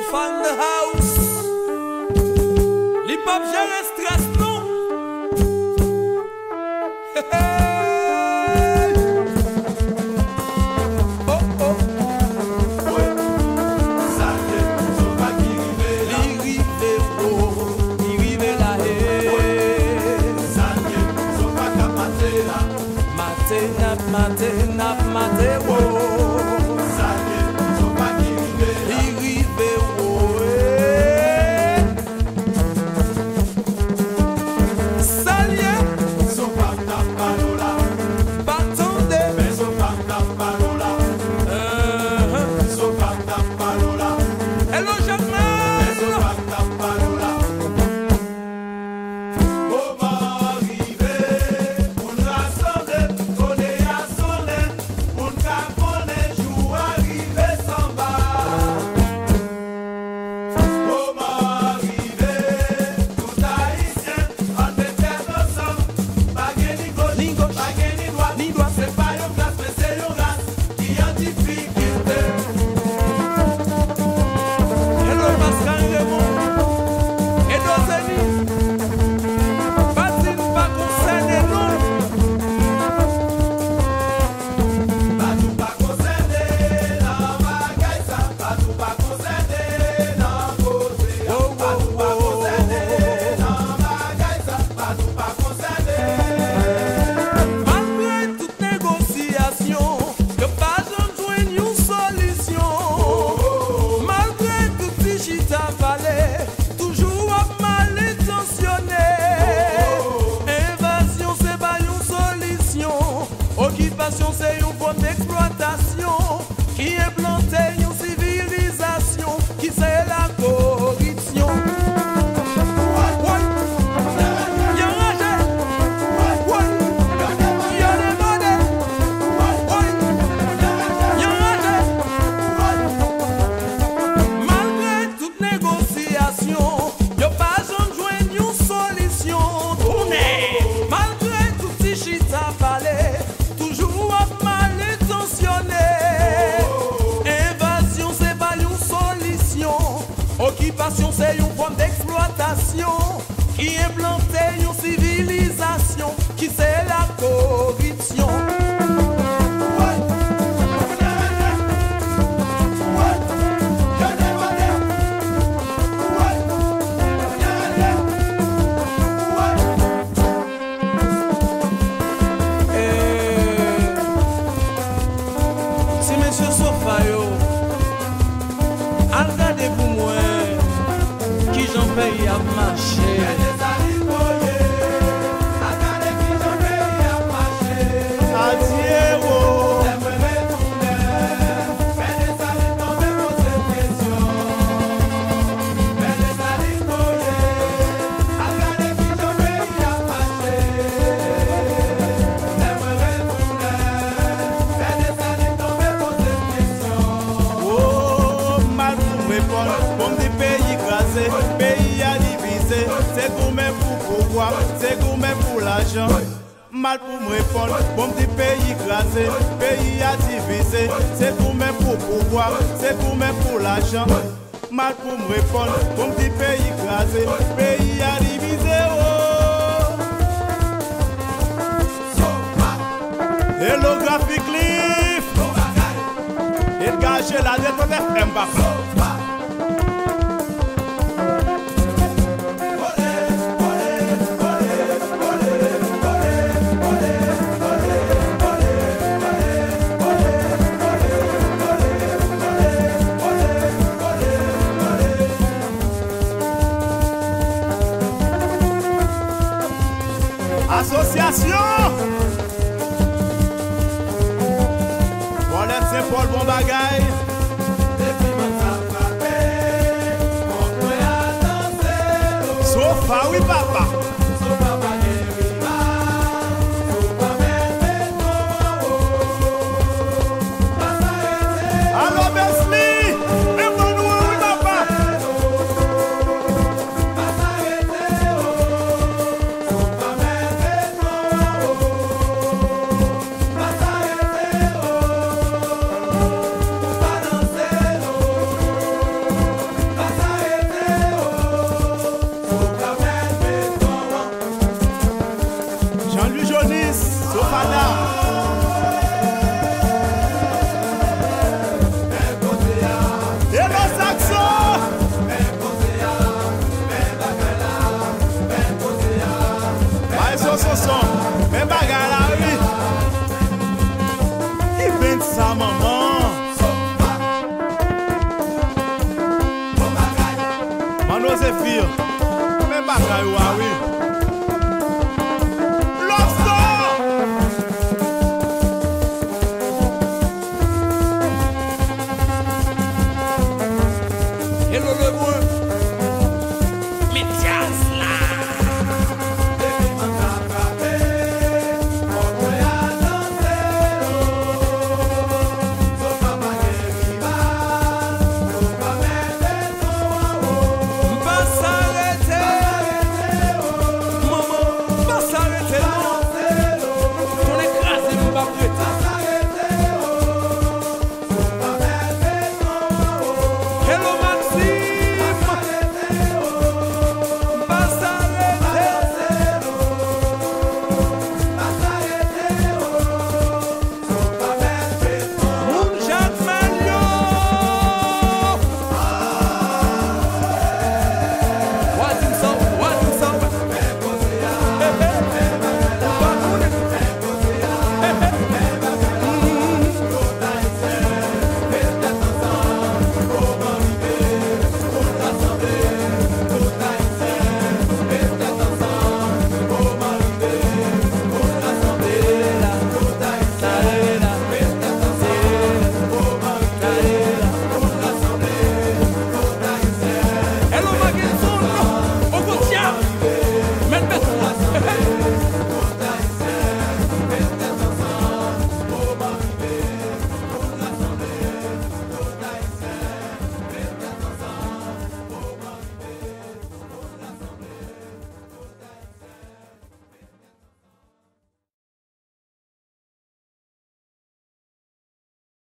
Sofa in the house. L'hip hop gère stress, non? Hey. Oh oh. Ouais. Ça y est, Sofa qui rive là. Il rive oh, il rive là. Ça y est, Sofa qui a maté là. Maté nap, maté nap, maté oh. Occupation c'est une forme d'exploitation qui implante une civilisation qui c'est la corruption. Malgré toute négociation, y'a pas besoin de joindre une solution. Malgré tout petit chita palais. Occupation c'est une forme d'exploitation qui implante une civilisation qui c'est la corruption. Si monsieur Sofa yo, regardez-vous moi qui j'en paye à marcher. Pays à diviser, c'est gourmet pour pouvoir, c'est gourmet pour l'argent. Mal pour me répondre, bon petit pays écrasé, pays à diviser, c'est gourmet pour pouvoir, c'est gourmet pour l'argent. Mal pour me répondre, bon petit pays écrasé, pays à diviser. Oh. Hello Graphic Leaf, et gagez la dette de Mbappé. Association Bon l'air c'est Paul bon bagaille. Sofa oui papa. Allo Besli, même bon nous oui papa. maman. Mano Zéphir.